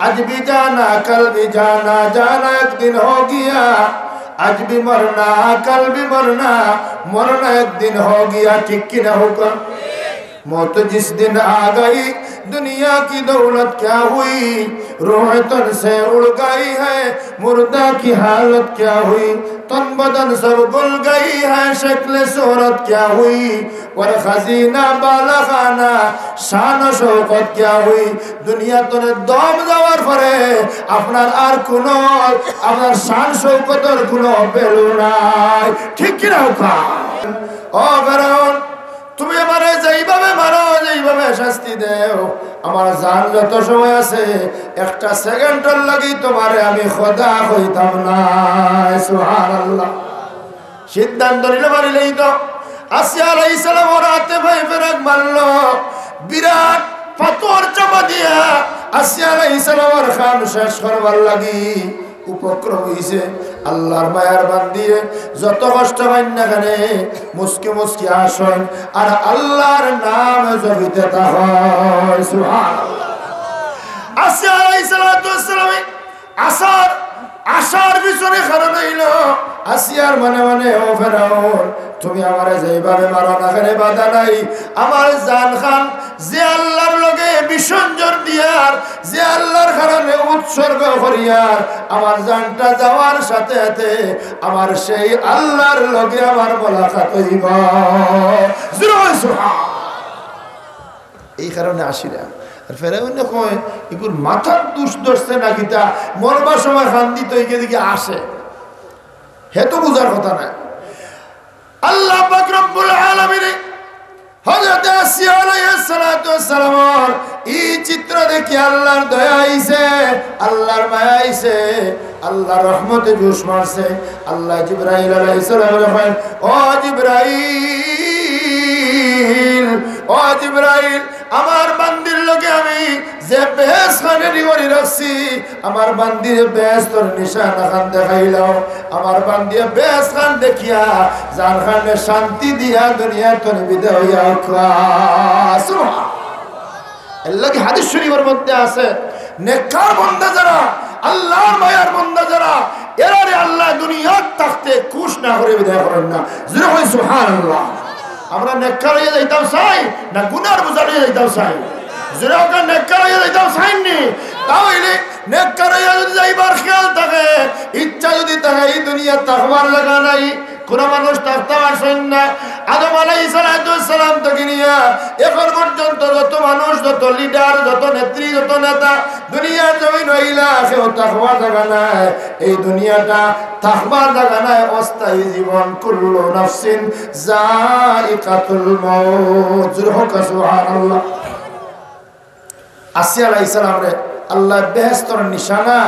आज भी जाना कल भी जाना, जाना एक दिन हो गया, आज भी मरना कल भी मरना, मरना एक दिन हो गया। ठीक की ना होगा? मौत जिस दिन आ गई दुनिया की दौलत क्या हुई, रूह तन से उड़ गई है, मुर्दा की हालत क्या हुई, तन बदन सब गुल गई है, शक्ल सूरत क्या हुई, और खजीना बाला खाना शान शौकत क्या हुई। दुनिया तो ने दम देওয়ার পরে আপনার আর কোনো আপনার শান শৌকতের কোনো ভ্যালু নাই। ঠিক কি না? ও ফেরাউন, তুমি আমারে যেইভাবে মারো, যেইভাবে শাস্তি দেও, আমার জান যত সময় আছে একটা সেকেন্ডের লাগি তোমারে আমি খোদা কইতাম না। সুবহানাল্লাহ। সিদ্ধান্ত নিলে মারিলেই তো। আসিয়া আলাইহিস সালাম ওর হাতে ভাই ফেরাক মারলো, বিরাট পাথর চাপা দিয়া আসিয়া আলাইহিস সালামের খান শেষ করবার লাগি উপক্রম হইছে। আল্লাহর মায়ার বান্দিয়ে যত কষ্ট পাইন না কেন মুস্কি মুস্কি আসন আর আল্লাহর নাম জপিতে থাকুন। সুবহানাল্লাহ। আসিয়া আলাইহিস সালাম আসার পিছনে কারণ হইল আসিয়ার মনে মনে, ও ফেরাউন তুমি আমারে যেইভাবে মারো না কেন বাধা নাই, আমার জান খান যে আল্লাহর লগে বিসর্জন দিয়ার, যে আল্লাহর কারণে উৎসর্গ করিয়ার, আমার জানটা যাওয়ার সাথে সাথে আমার সেই আল্লাহর লগে আমার মোলাকাত হইব। এই কারণে আসিরা। আর ফেরাউন কয় এগুলো মাথার দুষ ধরছে নাকি, তা মরবার সময় খান্দি তো এদিকে আসে, হে তো বুঝার কথা না। আল্লাহ পাক রব্বুল আলামিন হযরত আসিয়া আলাইহিস সালাতু ওয়াস সালাম এই চিত্র দেখি আল্লাহর দয়া আইছে, আল্লাহর মায়া আইছে, আল্লাহর রহমতে জোশ মারছে। আল্লাহ জিবরাইল আলাইহিস সালাম বলেন, ও জিবরাইল, ও জিবরাইল, আমার বান্দির লগে আমি যে বেহেস খানে নিগরি রাখছি, আমার বান্দির বেহেস্তর নিশানা খান দেখাইলাম। আমার বান্দির বেহেস খান দেখিয়া জান খানে শান্তি দিয়া দুনিয়া তনে বিদায় হইয়া উঠলা। এর লাগে হাদিস শরীফের মধ্যে আছে, নেককার বান্দা যারা, আল্লাহর মায়ার বান্দা যারা, এরারে আল্লাহ দুনিয়ার থাকতে খুশ না করে বিদায় করেন না। জোরে হয় সুবহানাল্লাহ। আমরা নেককার হয়ে যাইতাম চাই না গুনার বোঝা হয়ে যাইতাম চাই? জোরে হোক, নেককার হয়ে যাইতাম চাইনি? তাহলে নেককার হয়ে যদি যাইবার খেয়াল থাকে, ইচ্ছা যদি থাকে, এই দুনিয়া থাকবার লাগা নাই, কোন মানুষ থাকতে পারছেন না। আদম আলাইহিস সালাম থেকে নিয়া এখন পর্যন্ত যত মানুষ, যত লিডার, যত নেত্রী, যত নেতা দুনিয়ার জমিন হইলা, কেউ থাকবার জায়গা নাই। এই দুনিয়াটা থাকবার জায়গা নাই, অস্থায়ী জীবন। কুল্লু নাফসিন যায়িকাতুল মাউত। সুবহানাল্লাহ। আসিয়া আলাইহিস সালাম রে আল্লাহ বেহেশতর নিশানা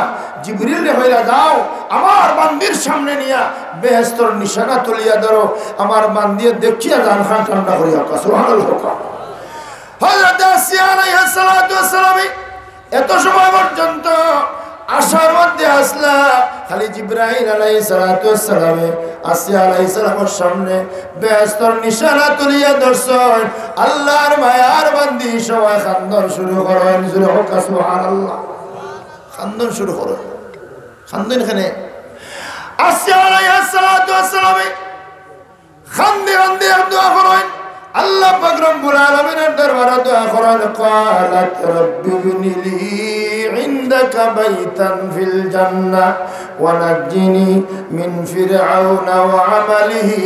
জিবরিল রে হইলা, যাও আমার বান্দির সামনে নিয়া বেহেশতর নিশানা তুলিয়া ধরো, আমার বান্দিয়ে দেখিয়া জান খান ঠান্ডা করিয়া। সুবহানাল্লাহ। হযরত আসিয়া আলাইহিস সালাতু ওয়াস সালাম এত সময় পর্যন্ত আশার মধ্যে আসলা, খালি জিবরাইল আলাইহিস সালাতু ওয়াস সালাম আসিয়া আলাইহিস সালামের সামনে বেহেশতর নিশানা তুলিয়া ধরছেন। আল্লাহর মায়ার বান্দি সবাই খান্দন শুরু করেন। সুবহানাল্লাহ। খান্দন শুরু করেন। খান্দন এখানে আসিয়া আলাইহিস সালাতু ওয়াস সালাম খান্দে খান্দে দোয়া করেন। আল্লাহ পাক রব্বুল আলামিনের দরবারে দোয়া করেন, ক্বালাত রাব্বি ইবনি লি ইনদাকা বাইতান ফিল জান্নাহ ওয়া নাজ্জিনি মিন ফিরআউনা ওয়া আমালিহি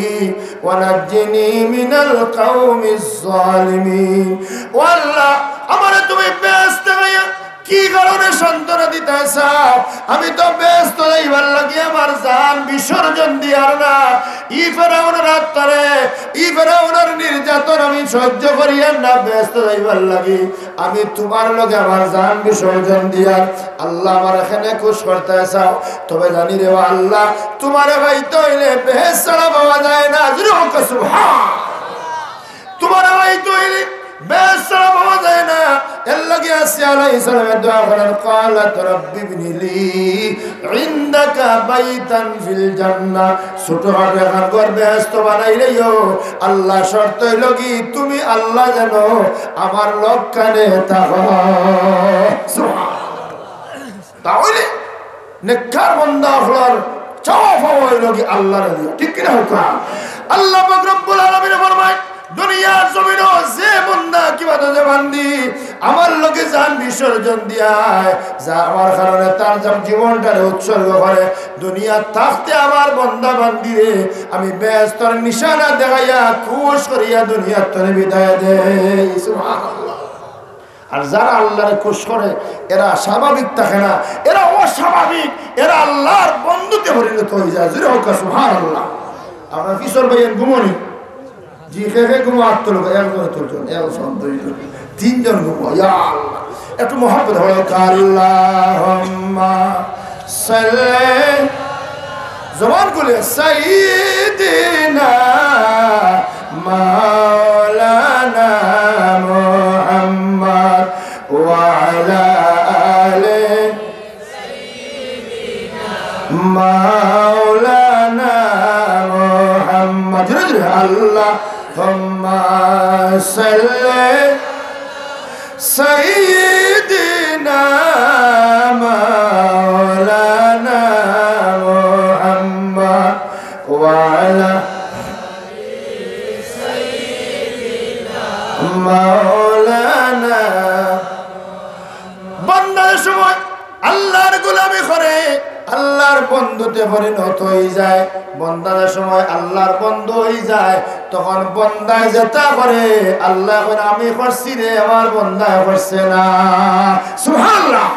ওয়া নাজ্জিনি মিনাল কওমিজ জালিমিন। ও আল্লাহ, আমারে তুমি বেহেশতে গায়া কি কারণে সান্ত্বনা দিতে চাও? আমি তো ব্যস্ত যাইবার লাগি আমার জান বিসর্জন দিয়ার না। ই ফেরাউনের আত্মারে, ই ফেরাউনের নির্যাতন আমি সহ্য করিয়ার না, ব্যস্ত যাইবার লাগি আমি তোমার লগে আমার জান বিসর্জন দিয়ার। আল্লাহ আমার এখানে খুশ করতে চাও, তবে জানি রে আল্লাহ, তোমারে ভাইতে হইলে বেহেশত ছাড়া পাওয়া যায় না। সুবহানাল্লাহ। তোমারে ভাইতে হইলে বেহেশত ছাড়া পাওয়া যায় না। এর লাগে আসিয়া আলাইহিস সালামের দোয়া করেন, ক্বালাত রাব্বি ইবনি লি ইনদাকা বাইতান ফিল জান্নাহ। ছোটখাটো এখন ঘর বেহেশত বানাইলেও আল্লাহ শর্ত হইল কি, তুমি আল্লাহ যেন আমার লক্ষ্যে থাকো। সুবহানাল্লাহ। তাহলে নেককার বান্দা হলার চাওয়া পাওয়া হইল কি আল্লাহর দিয়া, ঠিক কিনা হুকা? আল্লাহ পাক রব্বুল আলামিন ফরমায় দুনিয়ার জমিনও যে বান্দা কিবা যে বান্দি আমার লগে জান বিসর্জন দিয়ায়, যা আমার কারণে তার জীবনটারে উৎসর্গ করে, দুনিয়া থাকতে আমার বান্দা বান্দি রে আমি বেহেশতের নিশানা দেখাইয়া খুশ করিয়া দুনিয়ার তরে বিদায় দেই। সুবহানাল্লাহ। আর যারা আল্লাহরে খুশ করে এরা স্বাভাবিক থাকে না, এরা অস্বাভাবিক, এরা আল্লাহর বন্ধুতে পরিণত হয়ে যায়। জোরে হোক সুবহানাল্লাহ। আমরা কিশোর ভাইয়ের ঘুমনি জি খেয়ে ঘুমো আটতো লোক, একজনে তোরজন, একজন দুইজন, তিনজন ঘুমো। ইয়া আল্লাহ, একটু মহব্বত হয়। আল্লাহুম্মা সাল্লি, জবান খুলে, সাইয়্যিদিনা মাওলানা মুহাম্মদ ওয়া আলা আলি সাইয়্যিদিনা মাওলানা মুহাম্মদ। জোরে জোরে, আল্লাহুম্মা সাল্লি সাইয়্যিদিনা মাওলানা মুহাম্মদ ওয়া আলা মাওলানা। বান্দার সময় আল্লাহর গোলামি করে আল্লাহর বন্ধুতে পরিণত হয়ে যায়, বন্দার সময় আল্লাহর বন্ধু হয়ে যায়, তখন বন্দায় যেটা করে আল্লাহ করে আমি করছি রে, আমার বন্দায় করছে না। সুবহানাল্লাহ।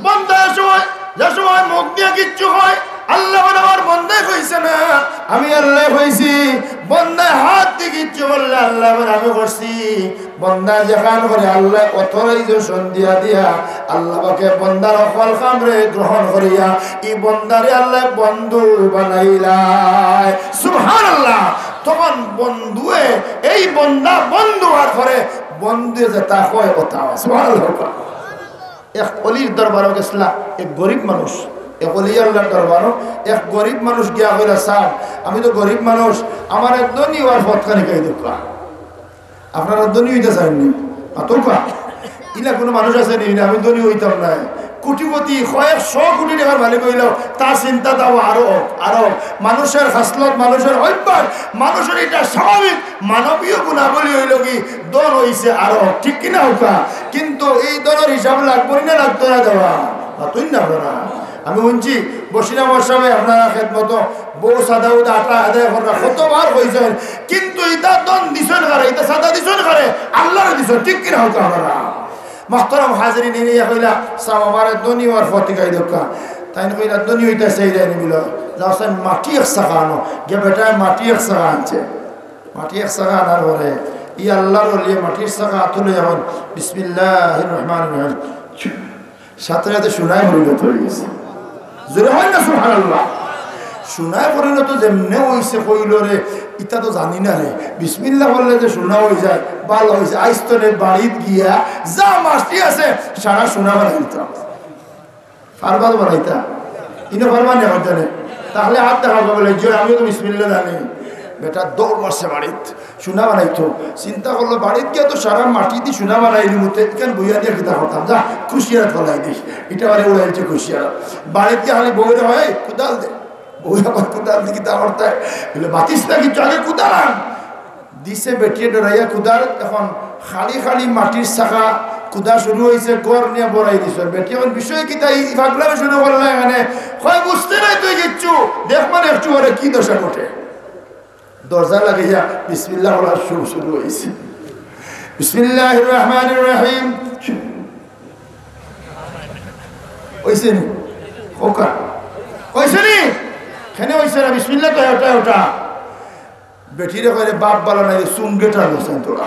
বন্দার সময় যে সময় মুখ দিয়ে কিচ্ছু হয় আল্লাহ আমার বন্দায় কইছে না, আমি আল্লাহ কইছি। বন্দায় হাত দিয়ে কিচ্ছু বললে আল্লাহ আমি করছি। বন্দা যেখান করে আল্লাহ অথরাইজেশন দিয়া দিয়া আল্লাহকে বন্দার অকল কামরে গ্রহণ করিয়া এই বন্দারে আল্লাহ বন্ধু বানাইলাই। সুবহানাল্লাহ। তখন বন্ধুয়ে এই বন্দা বন্ধু আর করে বন্ধু যে তা কয় কথা। সুবহানাল্লাহ। এক অলির দরবারে গেছিলাম, এক গরিব মানুষ, এক অলি আল্লাহর দরবারও এক গরিব মানুষ গিয়া কইলা, স্যার আমি তো গরিব মানুষ, আমার ধনী হওয়ার পথখানি খাই দেখা, আপনারা ধনী হইতে চাননি তোকা ইলা কোনো মানুষ আছে নি? আমি ধনী হইতাম না, কোটিপতি কয়েকশো কোটি টাকার মালিক হইল, তার চিন্তা দাও আরো আরো। মানুষের হাসলত, মানুষের অভ্যাস, মানুষের এটা স্বাভাবিক মানবীয় গুণাবলী হইল কি দন হইছে আরো, ঠিক কিনা হোকা? কিন্তু এই দনের হিসাব লাগবো না, লাগতো না দেওয়া তুই না না। আমি শুনছি বসিরা মশাবে আপনারা খেদমত বউ সাদা উদা আটা আদায় করা কতবার হয়েছে, কিন্তু এটা দন দিছেন করে, এটা সাদা দিছেন করে, আল্লাহর দিছেন, ঠিক কিনা হোক? আপনারা মহতরম হাজিরি নিয়ে কইলা সাম আমার দনি হওয়ার ফতিকাই দোকা, তাই কইলা দনি হইতে সেই দেয় নিবিল যাও মাটি এক শাখা আনো গিয়ে বেটায় মাটি এক শাখা আনছে। মাটি এক শাখা আনার পরে ই আল্লাহর লিয়ে মাটির শাখা তুলে যেমন বিসমিল্লাহির রহমানির রহিম সাথে সাথে শোনায় পরিণত হয়ে গেছে। জোরে হয় না সুবহানাল্লাহ? শোনায় পরিণত যেমনে হয়েছে কইল রে ইটা তো জানি না রে, বিসমিল্লাহ বললে যে শোনা হয়ে যায়, ভালো হয়েছে। আইস্তনের বাড়িতে গিয়া যা মাছটি আছে সারা শোনা বানাইতাম, ফারবাদ বানাইতাম, ইনো ফারবানি হতে নেই। তাহলে হাত দেখা বলে যে আমিও তো বিসমিল্লাহ জানি। বেটা দৌড় মারছে বাড়িত সোনা বানাইতো, চিন্তা করলো বাড়িত গিয়ে তো সারা মাটি দিয়ে সোনা বানাইলি মতো এখানে বইয়া দিয়ে কিতা করতাম, যা খুশিয়ার ফলাই দিস, এটা বারে উড়াইছে খুশিয়ার। বাড়িত গিয়ে খালি বউরে হয় কুদাল দে, বউ আবার কুদাল দিয়ে কিতা করতে বলে বাতিস না কিছু আগে কুদাল দিছে, বেটিয়ে ডরাইয়া কুদাল। এখন খালি খালি মাটির শাখা কুদা শুরু হয়েছে, গড় নিয়ে বড়াই দিছ। বেটি এখন বিষয় কিতা ভাবলামে শুরু করলাম, এখানে হয় বুঝতে নাই তুই কিচ্ছু দেখ মানে একটু পরে কি দশা ঘটে। দরজা লাগাইয়া বিসমিল্লাহ বলার শুরু হয়েছে। বিসমিল্লাহির রহমানির রহিম হইছে নি ওকা হইছে নি কেন হইছে না? বিসমিল্লাহ তো ওটা ওটা বেটিরে কইলে বাপ বালা নাই সুঙ্গেটা বলছেন তোরা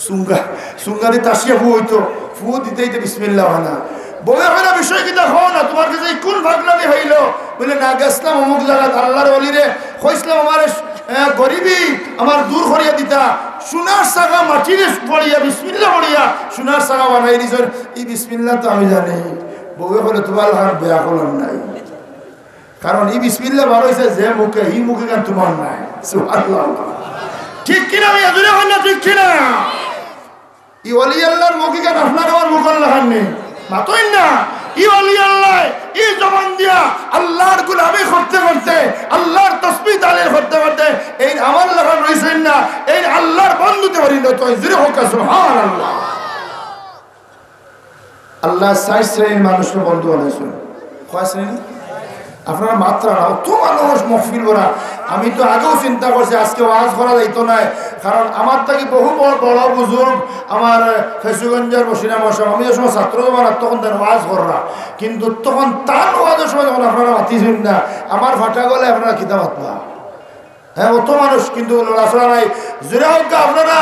সুঙ্গা সুঙ্গা দিয়ে তাসিয়া ফু হইতো, ফু দিতেই তো বিসমিল্লাহ হয় না। বউয়ের হয় না বিষয় কিতা হও না, তোমার কাছে কোন ভাগলামি হইল? বলে না গেছিলাম অমুক জায়গা আল্লাহর অলিরে কইছিলাম আমার গরিবি আমার দূর করিয়া দিতা, সোনার সাগা মাটির পড়িয়া বিসমিল্লাহ পড়িয়া সোনার সাগা বানাই দিছেন। এই বিসমিল্লাহ তো আমি জানি। বউয়ে বলে তোমার আর বেয়া করলাম নাই, কারণ এই বিসমিল্লাহ বার হয়েছে যে মুখে, এই মুখে কেন তোমার নাই। সুবহানাল্লাহ, ঠিক কিনা? আমি এজন্য হয় না, ঠিক কিনা? এই ওলি আল্লাহর মুখে কেন আপনার আমার মুখ লাগান নেই মাতই না? ই ওলি আল্লাহ ই জবান দিয়া আল্লাহর গোলামি করতে করতে আল্লাহর তাসবিহ তাহলিল করতে করতে এই আমার লাগা রইছেন না এই আল্লাহর বন্ধুতে পরিণত হয় জোরে হোক সুবহানাল্লাহ আল্লাহ চার শ্রেণীর মানুষের বন্ধু বানাইছেন কয় শ্রেণী আপনারা মাত্রা না অত মানুষ মহফিল করা আমি তো আগেও চিন্তা করছি আজকে ওয়াজ করা যাইতো না কারণ আমার থেকে বহু বড় বুজুর্গ আমার ফেসুগঞ্জের বসিরা মশাম আমি যখন ছাত্র জমানার তখন তার ওয়াজ করা কিন্তু তখন তার ওয়াজের সময় যখন আপনারা মাতিছেন না আমার ফাটা গলে আপনারা খিতা মাতবা হ্যাঁ অত মানুষ কিন্তু লড়াচড়া নাই জোরে হোক আপনারা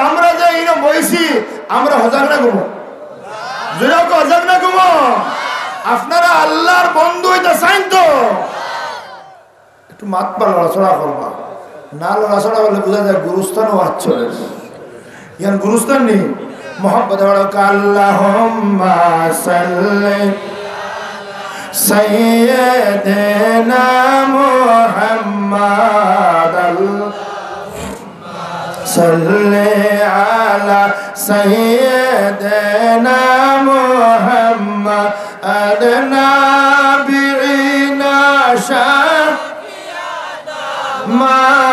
আমরা যে এইরকম বইছি আমরা হজাক না ঘুমো জোরে হোক হজাক না ঘুমো আপনারা আল্লাহর বন্ধু হইতে চাইন তো একটু মাতবা লড়াচড়া করবা না লড়াচড়া করলে বোঝা যায় গুরুস্থানও আচ্ছা ইয়ান গুরুস্থান নেই মোহাম্মদ আল্লাহুম্মা সাল্লি সাইয়্যিদিনা মুহাম্মাদ সাল্লি আলা সাইয়্যিদিনা মুহাম্মাদ নাবিয়িনা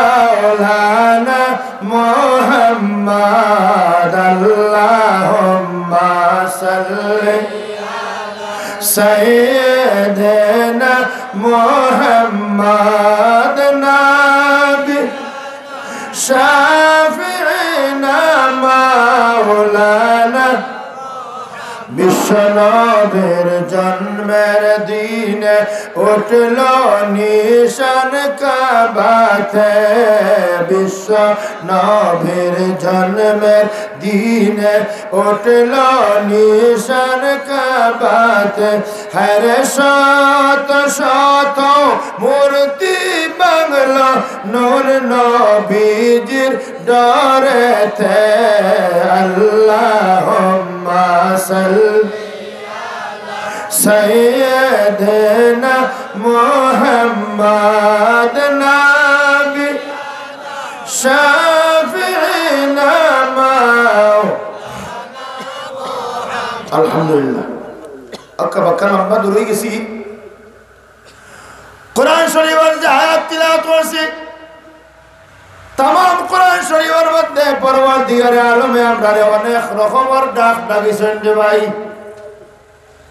মাওলানা মুহাম্মাদ আল্লাহুম্মা সাল্লি সাইয়্যিদিনা মুহাম্মাদ নাবি শাফিঈনা মাওলানা বিশ্বনবীর জন্মের দিনে উঠল নিশান কাবাতে বিশ্বনবীর জন্মের দিনে উঠল নিশান কাবাতে হরে শত শত মূর্তি বাংলা নূর নবীজির ডরেতে আল্লাহুম্মা সাইয়্যিদিনা মুহাম্মাদ নাবি শাফিঈনা আলহামদুলিল্লাহ আক্কা বাক্কা লম্বা দূর হয়ে গেছি কোরআন শরীফের যে আয়াত তিলাওয়াত করছি तमाम कुरान शरीफের মধ্যে পরওয়ারদিগারে আলমে আমরারে অনেক রকমের ডাক ডাকিছেন যে ভাই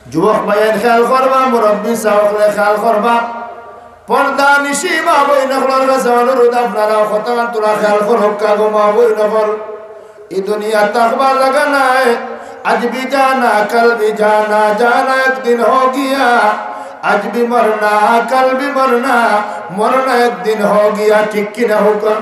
যুবক ভাইয়ের খেয়াল করবা মুরব্বী সাহেবকে খেয়াল করবা পর্দা নিশি মা বইনকলের কাছে অনুরোধ আপনারা কতক্ষণ তোরা খেয়াল করো কাগো মা বইনকল এই দুনিয়া তাকবার জায়গা নাই আজ भी जाना कल भी जाना जाना एक दिन हो गया आज भी मरना कल भी मरना मरना एक दिन हो गया ठीक की ना होगा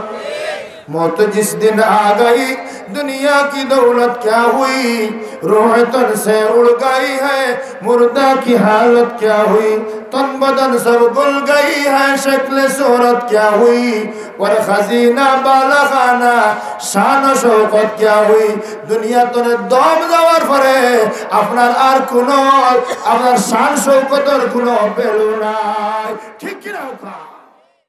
मौत जिस दिन आ गई दुनिया की दौलत क्या हुई रूह तन से उड़ गई है मुर्दा की हालत क्या हुई तन बदन सब गुल गई है शक्ल सूरत क्या हुई और खजीना बालाखाना शान शौकत क्या हुई दुनिया तो दम যাওয়ার পরে আপনার আর কোনো আপনার শান শৌকতের কোনো ভ্যালু নাই ঠিক কি না